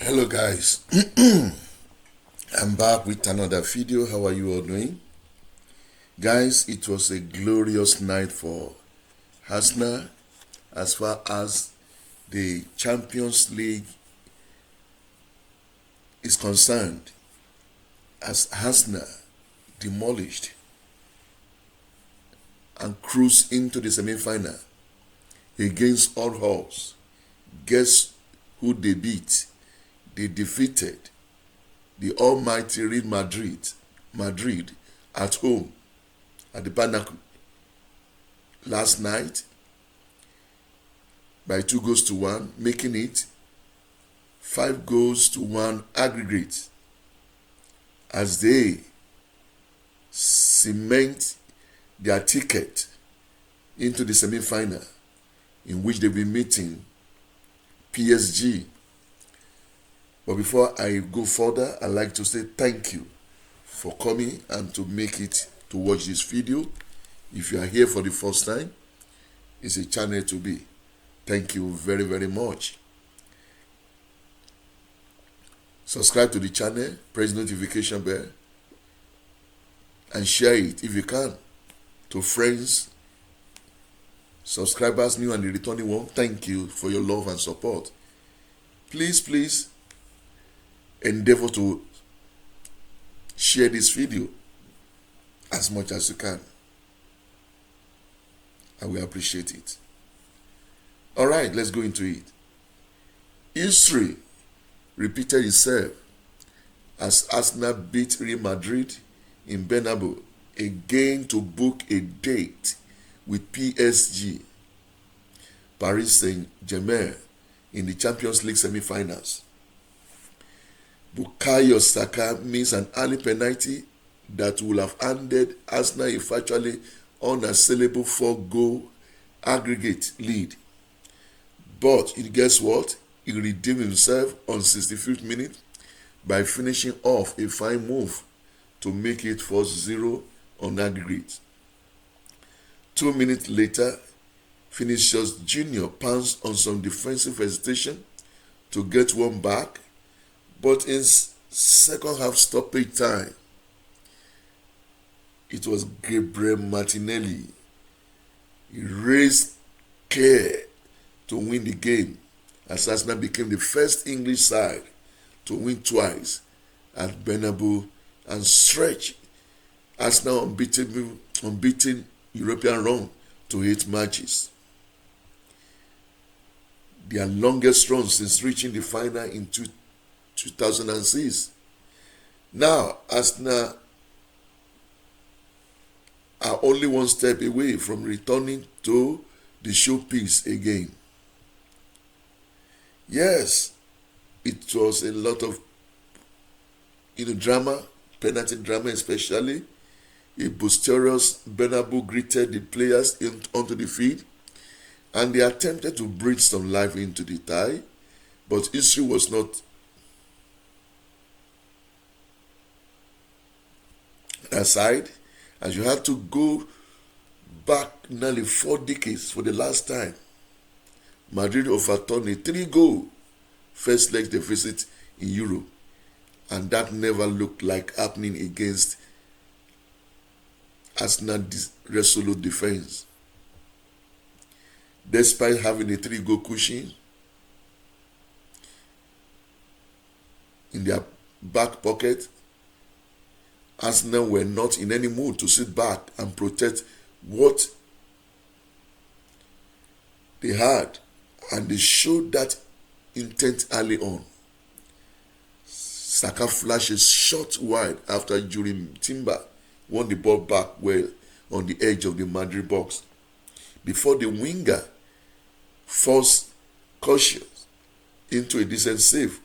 Hello guys, I'm back with another video. How are you all doing? Guys, it was a glorious night for Arsenal as far as the Champions League is concerned, as Arsenal demolished and cruised into the semi-final against all odds. Guess who they beat? They defeated the almighty Real Madrid at home at the Bernabeu last night by 2-1, making it 5-1 aggregate as they cement their ticket into the semi-final, in which they'll be meeting PSG. But before I go further, I'd like to say thank you for coming and to make it to watch this video. If you are here for the first time, it's a channel to be. Thank you very, very much. Subscribe to the channel, press the notification bell, and share it if you can to friends, subscribers, new and the returning one. Thank you for your love and support. Please endeavor to share this video as much as you can. I will appreciate it. All right, let's go into it. History repeated itself as Arsenal beat Real Madrid in Bernabeu again to book a date with PSG, Paris Saint-Germain, in the Champions League semi-finals. Bukayo Saka missed an early penalty that would have handed Arsenal a virtually unassailable 4-goal aggregate lead. But guess what? He redeemed himself on 65th minute by finishing off a fine move to make it 4-0 on aggregate. 2 minutes later, Vinicius Jr. pounced on some defensive hesitation to get one back, but in second half stoppage time, it was Gabriel Martinelli. He raced clear to win the game as Arsenal became the first English side to win twice at Bernabeu and stretch Arsenal unbeaten European run to 8 matches. Their longest run since reaching the final in 2006. Now, Arsenal are only one step away from returning to the showpiece again. Yes, it was a lot of drama, penalty drama especially. A boisterous Bernabeu greeted the players onto the field, and they attempted to breathe some life into the tie, but history was not aside, as you had to go back nearly 4 decades for the last time. Madrid overturned a 3-goal first leg deficit in Europe, and that never looked like happening against Arsenal's resolute defense. Despite having a 3-goal cushion in their back pocket, Arsenal were not in any mood to sit back and protect what they had, and they showed that intent early on. Saka flashes shot wide after Jurgen Timber won the ball back well on the edge of the Madrid box before the winger forced Cautious into a decent save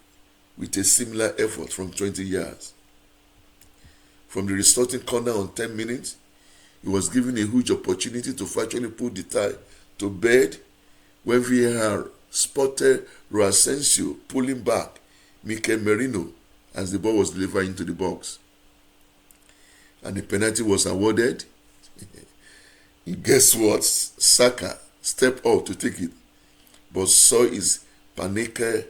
with a similar effort from 20 yards. From the restarting corner on 10 minutes, he was given a huge opportunity to virtually put the tie to bed when VAR spotted Asensio pulling back Mikel Merino as the ball was delivered into the box. And the penalty was awarded. Guess what? Saka stepped out to take it, but saw his Panenka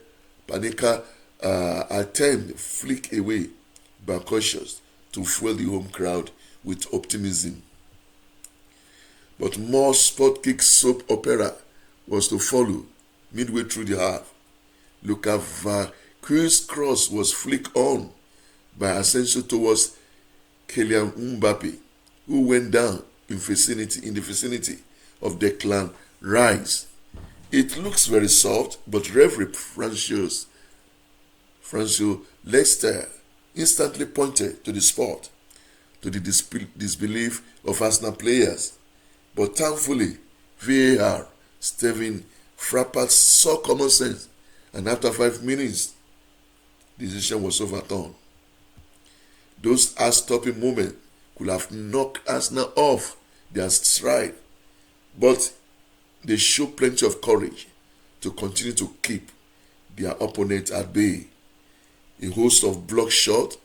attempt flick away by cautious to fuel the home crowd with optimism. But more sport kick soap opera was to follow midway through the half. Lukaku's cross was flicked on by Asensio towards Kylian Mbappe, who went down in the vicinity of Declan Rice. It looks very soft, but referee Francio Leicester instantly pointed to the spot, to the disbelief of Arsenal players. But thankfully, VAR Steven Frappart saw common sense, and after 5 minutes, the decision was overturned. Those heart-stopping moments could have knocked Arsenal off their stride, but they showed plenty of courage to continue to keep their opponent at bay. A host of block shots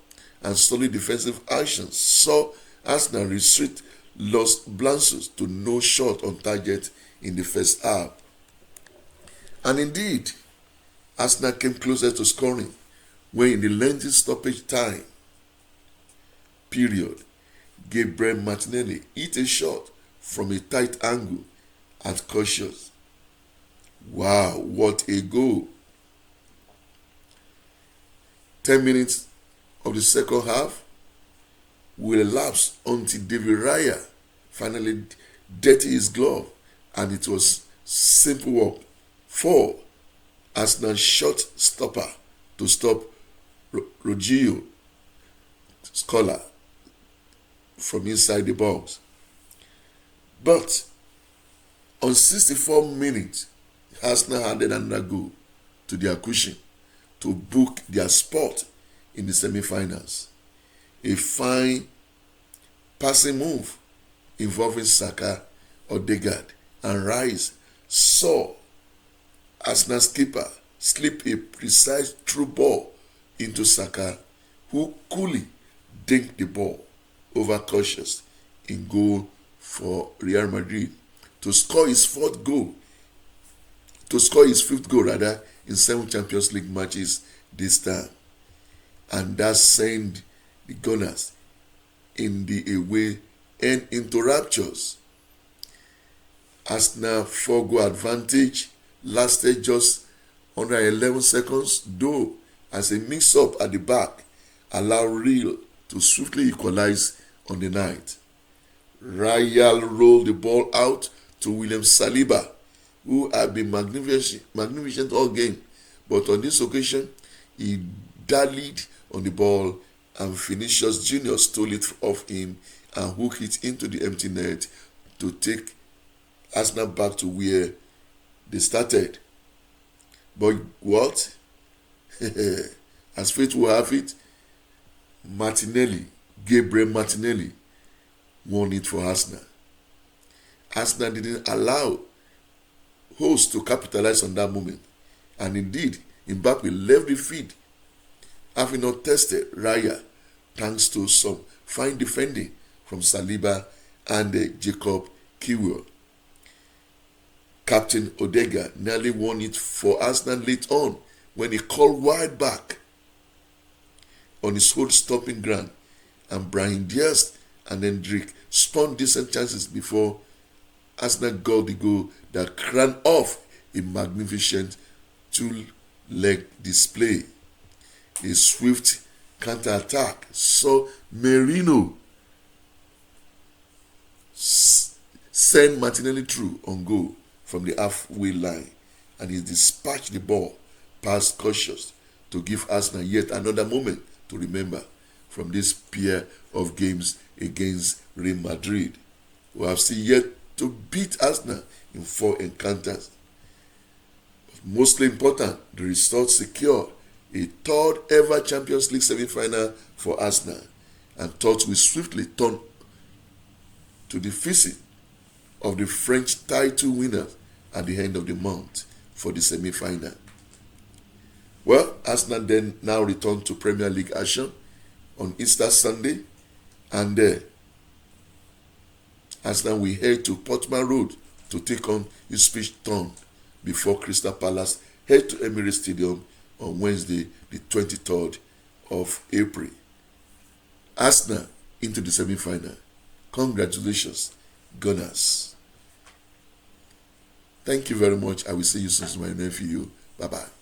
and solid defensive actions saw Arsenal restrict Los Blancos to no shot on target in the first half. And indeed, Arsenal came closer to scoring when in the lengthy stoppage time period, Gabriel Martinelli hit a shot from a tight angle at Cautious. Wow, what a goal! 10 minutes of the second half will elapse until David Raya finally dirtied his glove, and it was simple work for Arsenal shot stopper to stop Rogelio Scholar from inside the box. But on 64 minutes, Arsenal added another goal to their cushion to book their spot in the semi-finals. A fine passing move involving Saka, Odegaard, and Rice saw Arsenal's keeper slip a precise through ball into Saka, who coolly dinked the ball over Cautious in goal for Real Madrid to score his fifth goal in 7 Champions League matches this time. And that sent the Gunners in the away end into raptures. Arsenal 4-goal advantage lasted just under 11 seconds, though as a mix-up at the back allowed Real to swiftly equalize on the night. Real rolled the ball out to William Saliba, who had been magnificent all game, but on this occasion, he dallied on the ball and Vinicius Jr. stole it off him and hooked it into the empty net to take Arsenal back to where they started. But what? As fate will have it, Gabriel Martinelli, won it for Arsenal. Arsenal didn't allow hosts to capitalize on that moment. And indeed, Mbappe left the field, having not tested Raya, thanks to some fine defending from Saliba and Jacob Kiwior. Captain Odegaard nearly won it for Arsenal late on when he called wide back on his old stomping ground, and Brahim Diaz and Hendrick spun decent chances before Arsenal got the goal that crowned off a magnificent two-leg display. A swift counter-attack saw Merino send Martinelli through on goal from the halfway line, and he dispatched the ball past Cautious to give Arsenal yet another moment to remember from this pair of games against Real Madrid, who have still yet to beat Arsenal in 4 encounters. But mostly important, the result secured a 3rd ever Champions League semi-final for Arsenal, and thoughts will swiftly turn to the visit of the French title winners at the end of the month for the semi-final. Well, Arsenal then now return to Premier League action on Easter Sunday, and Arsenal will head to Portman Road to take on Ipswich Town before Crystal Palace head to Emirates Stadium on Wednesday, the 23rd of April. Arsenal into the semi-final. Congratulations, Gunners. Thank you very much. I will see you soon, my nephew. Bye-bye.